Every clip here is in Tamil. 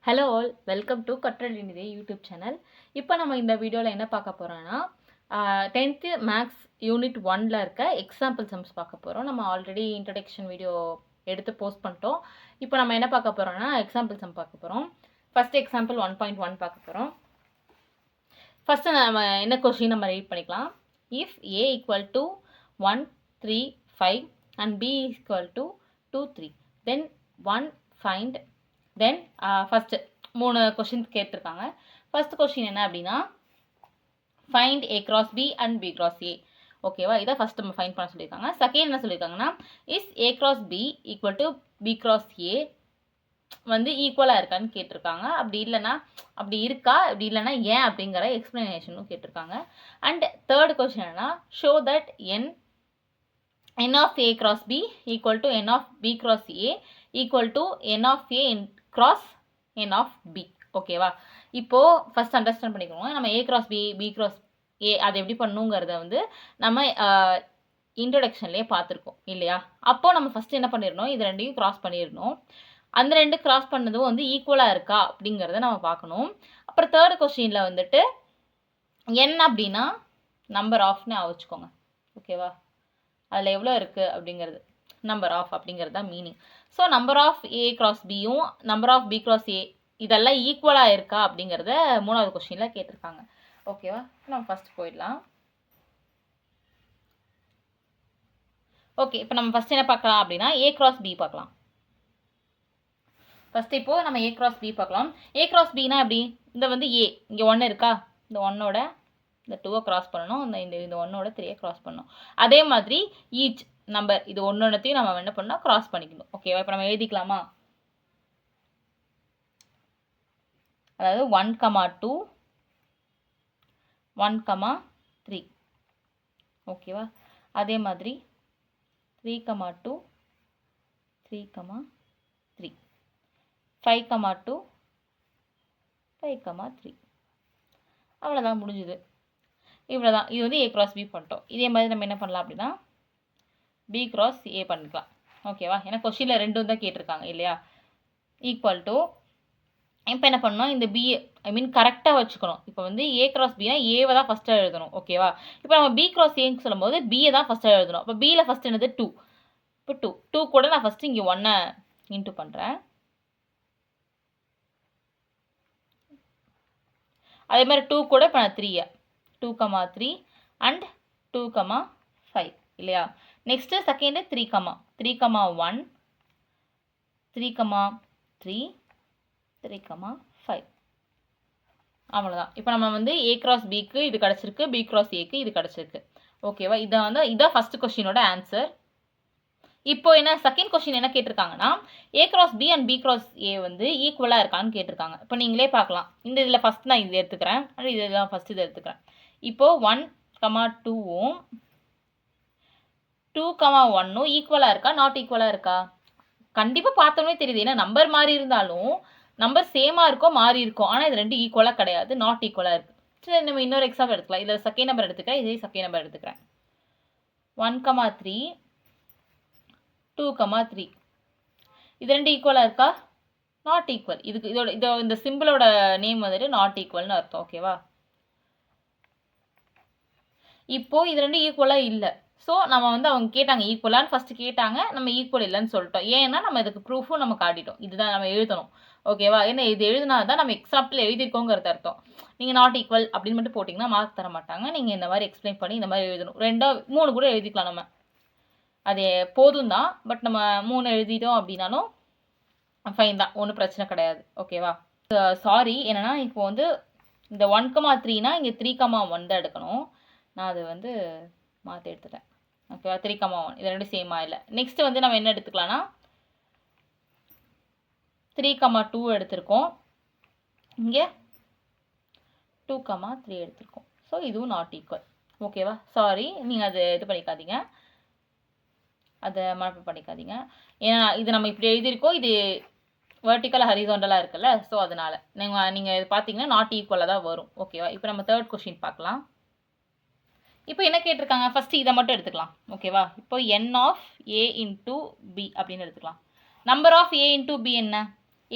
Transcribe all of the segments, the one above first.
ஹலோ ஆல், வெல்கம் டு கற்றல் இனிதே யூடியூப் சேனல். இப்போ நம்ம இந்த வீடியோவில் என்ன பார்க்க போகிறோன்னா 10th மேக்ஸ் யூனிட் 1ல் இருக்க எக்ஸாம்பிள் சம்ஸ் பார்க்க போகிறோம். நம்ம ஆல்ரெடி இன்ட்ரடக்ஷன் வீடியோ எடுத்து போஸ்ட் பண்ணிட்டோம். இப்போ நம்ம என்ன பார்க்க போகிறோன்னா எக்ஸாம்பிள் சம் பார்க்க போகிறோம். ஃபஸ்ட் எக்ஸாம்பிள் 1.1 பார்க்க போகிறோம். ஃபஸ்ட்டு நம்ம என்ன கொஸ்டின் நம்ம ரீட் பண்ணிக்கலாம். If A equal to 1, 3, 5 and B equal to 2, 3 then 1 find then first 3 question கேட்டிருக்காங்க. ஃபஸ்ட் கொஷின் என்ன அப்படின்னா find A cross B and B cross A. ஓகேவா, இதை ஃபஸ்ட் நம்ம ஃபைண்ட் பண்ண சொல்லியிருக்காங்க. செகண்ட் என்ன சொல்லியிருக்காங்கன்னா is A cross B equal to B cross A வந்து ஈக்குவலாக இருக்கான்னு கேட்டிருக்காங்க. அப்படி இல்லைன்னா அப்படி இருக்கா, அப்படி இல்லைன்னா ஏன் அப்படிங்கிற எக்ஸ்ப்ளனேஷனும் கேட்டிருக்காங்க. அண்ட் தேர்ட் கொஷின் என்னன்னா show that n of a cross b equal to n of b cross a equal to n of a cross n of b. ஓகேவா, இப்போது ஃபஸ்ட் அண்டர்ஸ்டாண்ட் பண்ணிக்கணும். நம்ம a cross b, b cross a அது எப்படி பண்ணுங்கிறத வந்து நம்ம இன்ட்ரடக்ஷன்லேயே பார்த்துருக்கோம் இல்லையா. அப்போது நம்ம ஃபஸ்ட்டு என்ன பண்ணிடணும், இது ரெண்டையும் கிராஸ் பண்ணிடணும். அந்த ரெண்டு கிராஸ் பண்ணதும் வந்து ஈக்குவலாக இருக்கா அப்படிங்கிறத நம்ம பார்க்கணும். அப்புறம் தேர்ட் கொஸ்டினில் வந்துட்டு n அப்படின்னா நம்பர் ஆஃப்னு வச்சுக்கோங்க. ஓகேவா, அதில் எவ்வளோ இருக்குது அப்படிங்கிறது நம்பர் ஆஃப் அப்படிங்கிறது தான் meaning. So number of A cross பியும் number of B cross A இதெல்லாம் ஈக்குவலாக இருக்கா அப்படிங்கிறத 3வது கொஸ்டினில் கேட்டிருக்காங்க. ஓகேவா, நம்ம ஃபஸ்ட் போயிடலாம். ஓகே, இப்போ நம்ம ஃபஸ்ட் என்ன பார்க்கலாம் அப்படின்னா ஏ கிராஸ் பி பார்க்கலாம். ஃபஸ்ட்டு இப்போது நம்ம ஏ கிராஸ் பி பார்க்கலாம். ஏ கிராஸ் பினா எப்படி, இந்த வந்து ஏ இங்கே 1 இருக்கா, இந்த 1ஓட இந்த 2 கிராஸ் பண்ணணும், இந்த 1ஓட 3 கிராஸ் பண்ணணும். அதே மாதிரி ஈச் நம்பர் இது ஒன்னொன்னையும் நம்ம என்ன பண்ணோம், கிராஸ் பண்ணிக்கணும். ஓகேவா, இப்போ நம்ம எழுதிக்கலாமா. அதாவது 1, 2 1, 3. ஓகேவா, அதே மாதிரி 3, 2 3, 3 5, 2 5, 3. அவ்வளோதான், முடிஞ்சுது. இவ்வளோதான். இது வந்து ஏ கிராஸ் பி பண்ணிட்டோம். இதே மாதிரி நம்ம என்ன பண்ணலாம் அப்படின்னா பி கிராஸ் ஏ பண்ணிக்கலாம். ஓகேவா, ஏன்னா கொஸ்டினில் ரெண்டும் தான் கேட்டிருக்காங்க இல்லையா. ஈக்குவல் டு இப்போ என்ன பண்ணணும், இந்த பி கரெக்டாக வச்சுக்கணும். இப்போ வந்து ஏ கிராஸ் பினா ஏவை தான் ஃபஸ்ட்டாக எழுதணும். ஓகேவா, இப்போ நம்ம பி கிராஸ் ஏன்னு சொல்லும்போது பியை தான் ஃபஸ்ட்டாக எழுதணும். இப்போ பியில் ஃபஸ்ட் என்னது 2. இப்போ 2 கூட நான் ஃபஸ்ட்டு இங்கே 1 இன்ட்டு பண்ணுறேன். அதே மாதிரி 2 கூட இப்போ நான் 3 2, 3 அண்ட் 2, 5 இல்லையா. Next second 3, 3, 1 3, 3 3, 5. அவ்வளோதான். இப்போ நம்ம வந்து ஏ கிராஸ் பிக்கு இது கிடச்சிருக்கு, பி கிராஸ் ஏக்கு இது கிடச்சிருக்கு. ஓகேவா, இதான் ஃபஸ்ட்டு கொஸ்டினோட ஆன்சர். இப்போ என்ன செகண்ட் கொஸ்டின் என்ன கேட்டிருக்காங்கன்னா A cross B and B cross A வந்து ஈக்குவலாக இருக்கான்னு கேட்டிருக்காங்க. இப்போ நீங்களே பார்க்கலாம். இந்த இதில் ஃபஸ்ட் நான் இது எடுத்துக்கிறேன், இதெல்லாம் ஃபஸ்ட்டு இதை எடுத்துக்கிறேன். இப்போது 1, 2வும் 2, 1ம் ஈக்குவலாக இருக்கா, நாட் ஈக்குவலாக இருக்கா. கண்டிப்பாக பார்த்தோன்னே தெரியுது. ஏன்னா நம்பர் மாறி இருந்தாலும் நம்பர் சேமாக இருக்கும், மாறி இருக்கும். ஆனால் இது ரெண்டு ஈக்குவலாக கிடையாது, நாட் ஈக்குவலாக இருக்குது. சரி, நம்ம இன்னொரு எக்ஸாம்பிள் எடுத்துக்கலாம். இதில் செகண்ட் நம்பர் எடுத்துக்கிறேன், இதே செகண்ட் நம்பர் எடுத்துக்கிறேன். 1, 3 2, 3 இது ரெண்டு ஈக்குவலாக இருக்கா, நாட் ஈக்குவல். இதோட இந்த சிம்பிளோட நேம் வந்துட்டு நாட் ஈக்குவல்னு அர்த்தம். ஓகேவா, இப்போது இது ரெண்டு ஈக்குவலாக இல்லை. ஸோ நம்ம வந்து அவங்க கேட்டாங்க ஈக்குவலான்னு ஃபஸ்ட்டு கேட்டாங்க, நம்ம ஈக்குவல் இல்லைன்னு சொல்லிட்டோம். ஏன்னா நம்ம இதுக்கு ப்ரூஃபும் நம்ம காட்டிட்டோம். இதுதான் நம்ம எழுதணும். ஓகேவா, ஏன்னா இது எழுதினா தான் நம்ம எக்ஸாம்பிள் எழுதியிருக்கோங்கிறது அர்த்தம். நீங்கள் நாட் ஈக்குவல் அப்படின்னு மட்டும் போட்டிங்கன்னா மார்க் தர மாட்டாங்க. நீங்கள் இந்த மாதிரி எக்ஸ்பிளைன் பண்ணி இந்த மாதிரி எழுதணும். 2, 3 கூட எழுதிக்கலாம் நம்ம, அது போதும் தான். பட் நம்ம 3 எழுதிட்டோம் அப்படின்னாலும் ஃபைன் தான், ஒன்றும் பிரச்சனை கிடையாது. ஓகேவா, சாரி என்னென்னா இப்போ வந்து இந்த 1, 3னா இங்கே 3, 1 தான் எடுக்கணும். நான் அது வந்து மாற்றி எடுத்துட்டேன். ஓகேவா, 3, 1 இது ரெண்டு சேமாக இல்லை. நெக்ஸ்ட்டு வந்து நம்ம என்ன எடுத்துக்கலாம்னா 3, 2 எடுத்திருக்கோம், இங்கே 2, 3 எடுத்திருக்கோம். ஸோ இதுவும் நாட் ஈக்குவல். ஓகேவா, சாரி, நீங்கள் அது இது பண்ணிக்காதீங்க, அதை மனப்பு பண்ணிக்காதீங்க. ஏன்னா இது நம்ம இப்படி எழுதியிருக்கோம், இது வெர்டிக்கல் ஹரிசாண்டலாக இருக்குல்ல. ஸோ அதனால் நீங்கள் இது பார்த்தீங்கன்னா நாட் ஈக்குவலாக தான் வரும். ஓகேவா, இப்போ நம்ம தேர்ட் கொஸ்டின் பார்க்கலாம். இப்போ என்ன கேட்டிருக்காங்க, ஃபஸ்ட்டு இதை மட்டும் எடுத்துக்கலாம். ஓகேவா, இப்போ n of A into B அப்படின்னு எடுத்துக்கலாம். Number of A into B என்ன,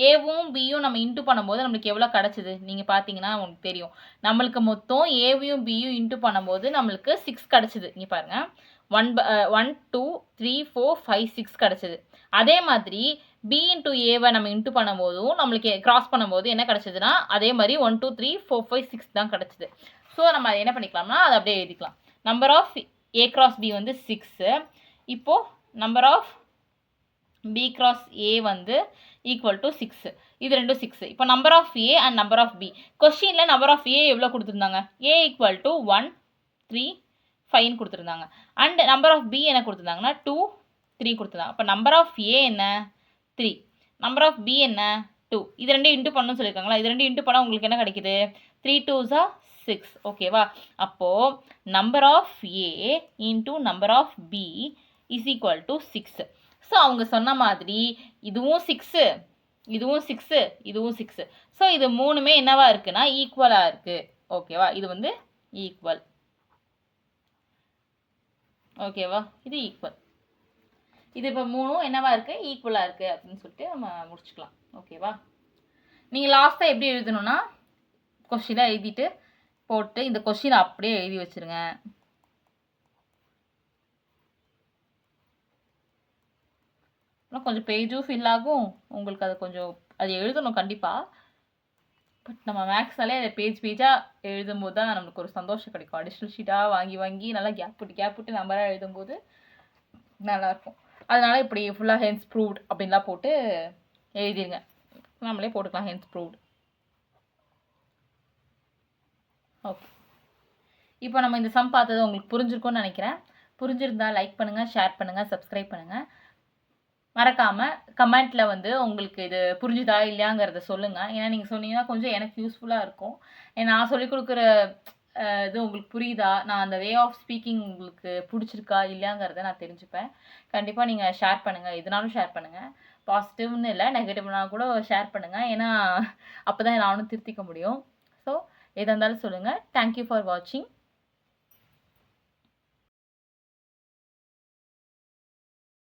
ஏவும் பியும் நம்ம இன்ட்டு பண்ணும்போது நம்மளுக்கு எவ்வளோ கிடச்சிது நீங்கள் பார்த்தீங்கன்னா உங்களுக்கு தெரியும். நம்மளுக்கு மொத்தம் ஏவையும் பியும் இன்ட்டு பண்ணும்போது நம்மளுக்கு 6 கிடச்சிது. இங்கே பாருங்கள் 1 2 3 4 5 6 கிடச்சிது. அதே மாதிரி பி இன்ட்டு ஏவை நம்ம இன்ட்டு பண்ணும்போதும் நம்மளுக்கு கிராஸ் பண்ணும்போது என்ன கிடச்சிதுன்னா அதே மாதிரி 1 2 3 4 5 6 தான் கிடச்சிது. ஸோ நம்ம அதை என்ன பண்ணிக்கலாம்னா அதை அப்படியே எழுதிக்கலாம். Number of A cross B வந்து 6. இப்போது number of B cross A வந்து ஈக்குவல் டு 6. இது ரெண்டும் 6. இப்போ number of A and number of B. கொஸ்டினில் நம்பர் ஆஃப் ஏ எவ்வளோ கொடுத்துருந்தாங்க? ஏ ஈக்குவல் டு 1 3 5 கொடுத்துருந்தாங்க. அண்ட் நம்பர் ஆஃப் பி என்ன கொடுத்துருந்தாங்கன்னா 2 3 கொடுத்துருந்தாங்க. அப்போ நம்பர் ஆஃப் ஏ என்ன 3, நம்பர் ஆஃப் பி என்ன 2. இது ரெண்டும் இன்ட்டு பண்ணணும்னு சொல்லியிருக்காங்களா? இது ரெண்டும் இன்ட்டு பண்ணால் உங்களுக்கு என்ன கிடைக்குது? 3 2s are 6. ஓகேவா? அப்போது number of A into number of B is equal to 6. So அவங்க சொன்ன மாதிரி இதுவும் 6 இதுவும் 6 இதுவும் 6. ஸோ இது மூணுமே என்னவா இருக்குன்னா ஈக்குவலாக இருக்குது. ஓகேவா? இது வந்து ஈக்குவல். ஓகேவா? இது ஈக்குவல். இது இப்போ மூணும் என்னவா இருக்குது? ஈக்குவலாக இருக்குது அப்படின்னு சொல்லிட்டு நம்ம முடிச்சுக்கலாம். ஓகேவா? நீங்கள் லாஸ்ட்டாக எப்படி எழுதணும்னா கொஸ்டினாக எழுதிட்டு போட்டு இந்த கொஸ்டினை அப்படியே எழுதி வச்சுருங்க. கொஞ்சம் பேஜும் ஃபில் ஆகும் உங்களுக்கு. அது கொஞ்சம் அது எழுதணும் கண்டிப்பாக. பட் நம்ம மேக்ஸ்னாலே அதை பேஜாக எழுதும்போது தான் நம்மளுக்கு ஒரு சந்தோஷம் கிடைக்கும். அடிஷ்னல் ஷீட்டாக வாங்கி நல்லா கேப் விட்டு நம்பராக எழுதும்போது நல்லாயிருக்கும். அதனால் இப்படி ஃபுல்லாக ஹென்ஸ் ப்ரூவ்ட் அப்படின்லாம் போட்டு எழுதிருங்க. நம்மளே போட்டுக்கலாம் ஹென்ஸ் ப்ரூவ்ட். ஓகே, இப்போ நம்ம இந்த சம் பார்த்தது உங்களுக்கு புரிஞ்சிருக்கும்னு நினைக்கிறேன். புரிஞ்சிருந்தா லைக் பண்ணுங்கள், ஷேர் பண்ணுங்கள், சப்ஸ்கிரைப் பண்ணுங்கள். மறக்காமல் கமெண்ட்டில் வந்து உங்களுக்கு இது புரிஞ்சுதா இல்லையாங்கிறத சொல்லுங்கள். ஏன்னா நீங்கள் சொன்னீங்கன்னா கொஞ்சம் எனக்கு யூஸ்ஃபுல்லாக இருக்கும். நான் சொல்லிக் கொடுக்குற இது உங்களுக்கு புரியுதா, நான் அந்த வே ஆஃப் ஸ்பீக்கிங் உங்களுக்கு பிடிச்சிருக்கா இல்லையாங்கிறத நான் தெரிஞ்சுப்பேன். கண்டிப்பாக நீங்கள் ஷேர் பண்ணுங்கள், எதுனாலும் ஷேர் பண்ணுங்கள். பாசிட்டிவ்னு இல்லை, நெகட்டிவ்னா கூட ஷேர் பண்ணுங்கள். ஏன்னா அப்போ தான் நானும் திருத்திக்க முடியும். ஸோ எதாக இருந்தாலும் சொல்லுங்கள். தேங்க்யூ ஃபார் வாட்சிங்.